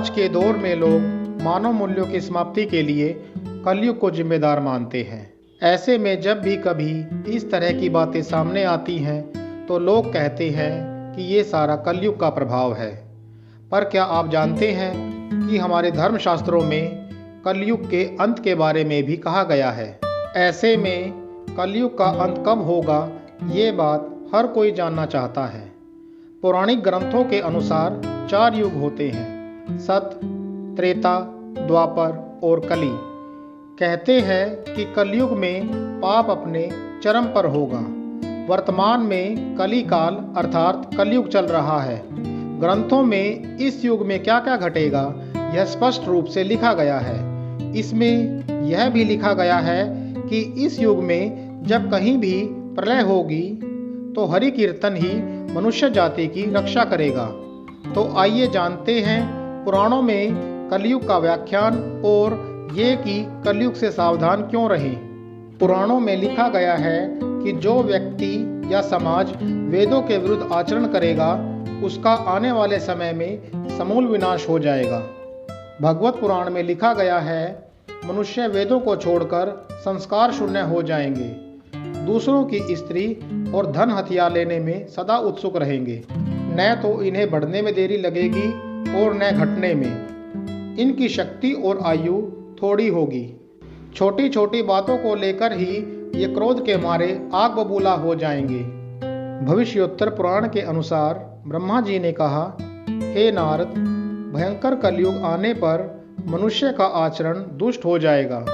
आज के दौर में लोग मानव मूल्यों की समाप्ति के लिए कलयुग को जिम्मेदार मानते हैं। ऐसे में जब भी कभी इस तरह की बातें सामने आती हैं तो लोग कहते हैं कि ये सारा कलयुग का प्रभाव है। पर क्या आप जानते हैं कि हमारे धर्मशास्त्रों में कलयुग के अंत के बारे में भी कहा गया है। ऐसे में कलयुग का अंत कब होगा, ये बात हर कोई जानना चाहता है। पौराणिक ग्रंथों के अनुसार 4 युग होते हैं, सत, त्रेता, द्वापर और कली। कहते हैं कि कलयुग में पाप अपने चरम पर होगा। वर्तमान में कली काल अर्थात कलयुग चल रहा है। ग्रंथों में इस युग में क्या क्या घटेगा यह स्पष्ट रूप से लिखा गया है। इसमें यह भी लिखा गया है कि इस युग में जब कहीं भी प्रलय होगी तो हरि कीर्तन ही मनुष्य जाति की रक्षा करेगा। तो आइए जानते हैं पुराणों में कलयुग का व्याख्यान और ये कि कलयुग से सावधान क्यों रहें। पुराणों में लिखा गया है कि जो व्यक्ति या समाज वेदों के विरुद्ध आचरण करेगा उसका आने वाले समय में समूल विनाश हो जाएगा। भगवत पुराण में लिखा गया है, मनुष्य वेदों को छोड़कर संस्कार शून्य हो जाएंगे, दूसरों की स्त्री और धन हथियार लेने में सदा उत्सुक रहेंगे। न तो इन्हें बढ़ने में देरी लगेगी और न घटने में। इनकी शक्ति और आयु थोड़ी होगी। छोटी छोटी बातों को लेकर ही ये क्रोध के मारे आग बबूला हो जाएंगे। भविष्योत्तर पुराण के अनुसार ब्रह्मा जी ने कहा, हे नारद, भयंकर कलयुग आने पर मनुष्य का आचरण दुष्ट हो जाएगा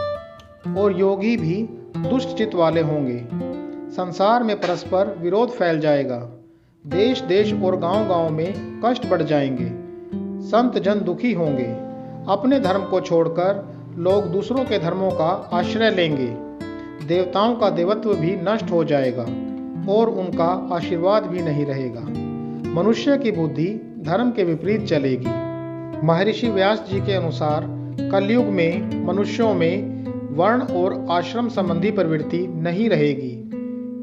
और योगी भी दुष्ट चित्त वाले होंगे। संसार में परस्पर विरोध फैल जाएगा। देश देश और गांव गांव में कष्ट बढ़ जाएंगे। संत जन दुखी होंगे। अपने धर्म को छोड़कर लोग दूसरों के धर्मों का आश्रय लेंगे। देवताओं का देवत्व भी नष्ट हो जाएगा और उनका आशीर्वाद भी नहीं रहेगा। मनुष्य की बुद्धि धर्म के विपरीत चलेगी। महर्षि व्यास जी के अनुसार कलयुग में मनुष्यों में वर्ण और आश्रम संबंधी प्रवृत्ति नहीं रहेगी।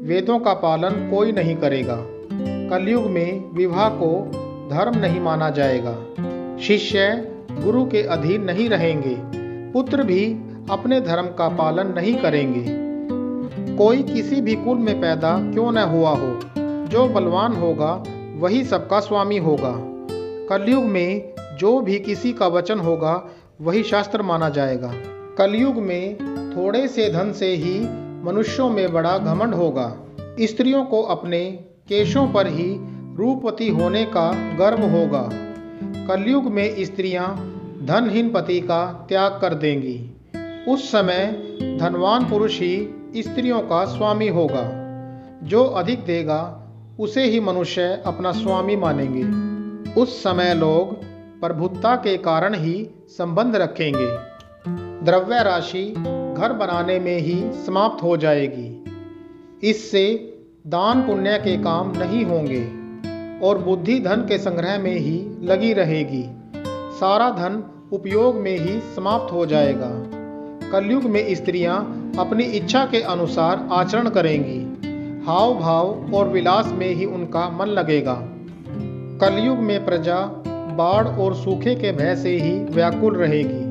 वेदों का पालन कोई नहीं करेगा। कलयुग में विवाह को धर्म नहीं माना जाएगा। शिष्य गुरु के अधीन नहीं रहेंगे। पुत्र भी अपने धर्म का पालन नहीं करेंगे। कोई किसी भी कुल में पैदा क्यों न हुआ हो, जो बलवान होगा वही सबका स्वामी होगा। कलयुग में जो भी किसी का वचन होगा वही शास्त्र माना जाएगा। कलयुग में थोड़े से धन से ही मनुष्यों में बड़ा घमंड होगा। स्त्रियों को अपने केशों पर ही रूपवती होने का गर्व होगा। कलयुग में स्त्रियां धनहीन पति का त्याग कर देंगी। उस समय धनवान पुरुष ही स्त्रियों का स्वामी होगा। जो अधिक देगा उसे ही मनुष्य अपना स्वामी मानेंगे। उस समय लोग प्रभुत्ता के कारण ही संबंध रखेंगे। द्रव्य राशि घर बनाने में ही समाप्त हो जाएगी। इससे दान पुण्य के काम नहीं होंगे और बुद्धि धन के संग्रह में ही लगी रहेगी। सारा धन उपयोग में ही समाप्त हो जाएगा। कलयुग में स्त्रियां अपनी इच्छा के अनुसार आचरण करेंगी। हाव भाव और विलास में ही उनका मन लगेगा। कलयुग में प्रजा बाढ़ और सूखे के भय से ही व्याकुल रहेगी।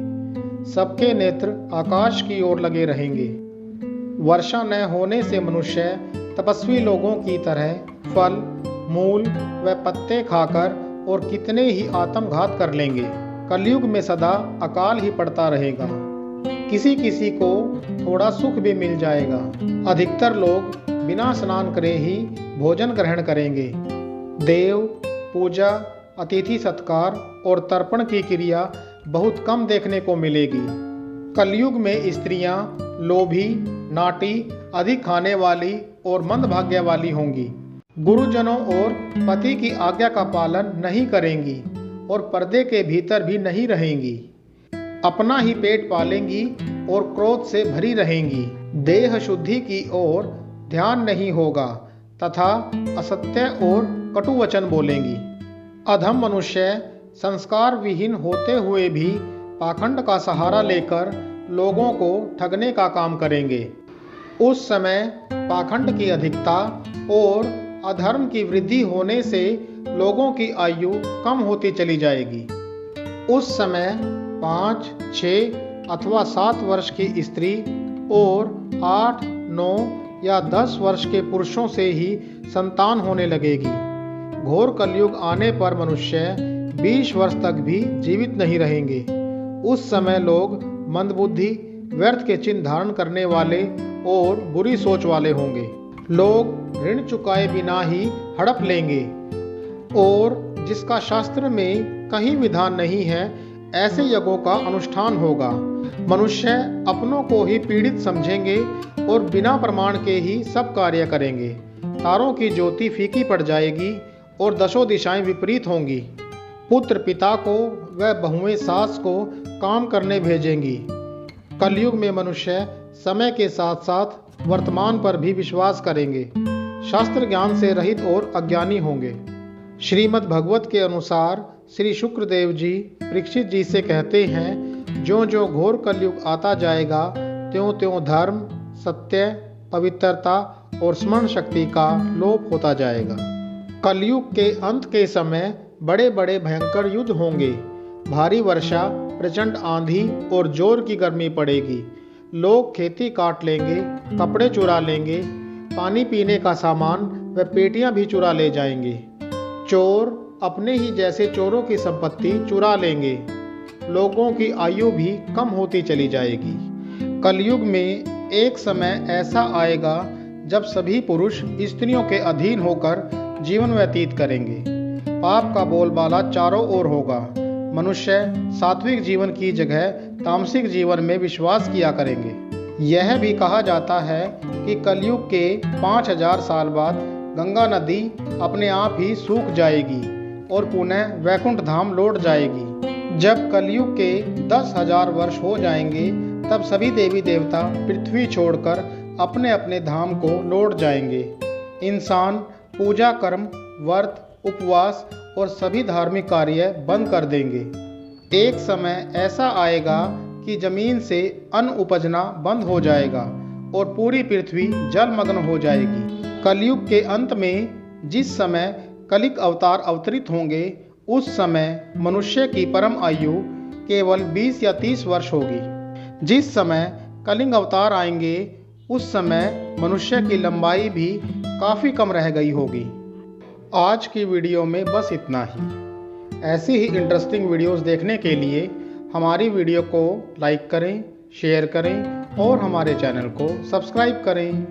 सबके नेत्र आकाश की ओर लगे रहेंगे। वर्षा न होने से मनुष्य तपस्वी लोगों की तरह फल, मूल व पत्ते खाकर और कितने ही आत्मघात कर लेंगे। कलयुग में सदा अकाल ही पड़ता रहेगा। किसी किसी को थोड़ा सुख भी मिल जाएगा। अधिकतर लोग बिना स्नान करे ही भोजन ग्रहण करेंगे। देव पूजा, अतिथि सत्कार और तर्पण की क्रिया बहुत कम देखने को मिलेगी। कलयुग में स्त्रियां लोभी, नाटी, अधिक खाने वाली और मंदभाग्य वाली होंगी। गुरुजनों और पति की आज्ञा का पालन नहीं करेंगी और पर्दे के भीतर भी नहीं रहेंगी। अपना ही पेट पालेंगी और क्रोध से भरी रहेंगी। देह शुद्धि की ओर ध्यान नहीं होगा तथा असत्य और कटु वचन बोलेंगी। अधम मनुष्य संस्कार विहीन होते हुए भी पाखंड का सहारा लेकर लोगों को ठगने का काम करेंगे। उस समय पाखंड की अधिकता और अधर्म की वृद्धि होने से लोगों की आयु कम होती चली जाएगी। उस समय 5, 6 अथवा 7 वर्ष की स्त्री और 8, 9 या 10 वर्ष के पुरुषों से ही संतान होने लगेगी। घोर कलयुग आने पर मनुष्य 20 वर्ष तक भी जीवित नहीं रहेंगे। उस समय लोग मंदबुद्धि, व्यर्थ के चिन्ह धारण करने वाले और बुरी सोच वाले होंगे। लोग ऋण चुकाए बिना ही हड़प लेंगे और जिसका शास्त्र में कहीं विधान नहीं है, ऐसे यज्ञों का अनुष्ठान होगा। मनुष्य अपनों को ही पीड़ित समझेंगे और बिना प्रमाण के ही सब कार्य करेंगे। तारों की ज्योति फीकी पड़ जाएगी और दशों दिशाएं विपरीत होंगी। पुत्र पिता को व बहुएं सास को काम करने भेजेंगी। कलयुग में मनुष्य समय के साथ साथ वर्तमान पर भी विश्वास करेंगे, शास्त्र ज्ञान से रहित और अज्ञानी होंगे। श्रीमद् भागवत के अनुसार श्री शुक्रदेव जी परीक्षित जी से कहते हैं, ज्यों ज्यों घोर कलयुग आता जाएगा त्यों त्यों धर्म, सत्य, पवित्रता और स्मरण शक्ति का लोप होता जाएगा। कलयुग के अंत के समय बड़े बड़े भयंकर युद्ध होंगे। भारी वर्षा, प्रचंड आंधी और जोर की गर्मी पड़ेगी। लोग खेती काट लेंगे, कपड़े चुरा लेंगे, पानी पीने का सामान व पेटियां भी चुरा ले जाएंगे। चोर अपने ही जैसे चोरों की संपत्ति चुरा लेंगे। लोगों की आयु भी कम होती चली जाएगी। कलयुग में एक समय ऐसा आएगा जब सभी पुरुष स्त्रियों के अधीन होकर जीवन व्यतीत करेंगे। पाप का बोलबाला चारों ओर होगा। मनुष्य सात्विक जीवन की जगह तामसिक जीवन में विश्वास किया करेंगे। यह भी कहा जाता है कि कलयुग के 5000 साल बाद गंगा नदी अपने आप ही सूख जाएगी और पुनः वैकुंठ धाम लौट जाएगी। जब कलयुग के 10,000 वर्ष हो जाएंगे तब सभी देवी देवता पृथ्वी छोड़कर अपने अपने धाम को लौट जाएंगे। इंसान पूजा कर्म, व्रत, उपवास और सभी धार्मिक कार्य बंद कर देंगे। एक समय ऐसा आएगा कि जमीन से अन्न उपजना बंद हो जाएगा और पूरी पृथ्वी जलमग्न हो जाएगी। कलयुग के अंत में जिस समय कलिक अवतार अवतरित होंगे, उस समय मनुष्य की परम आयु केवल 20 या 30 वर्ष होगी। जिस समय कलिंग अवतार आएंगे, उस समय मनुष्य की लंबाई भी काफ़ी कम रह गई होगी। आज की वीडियो में बस इतना ही। ऐसी ही इंटरेस्टिंग वीडियोस देखने के लिए हमारी वीडियो को लाइक करें, शेयर करें और हमारे चैनल को सब्सक्राइब करें।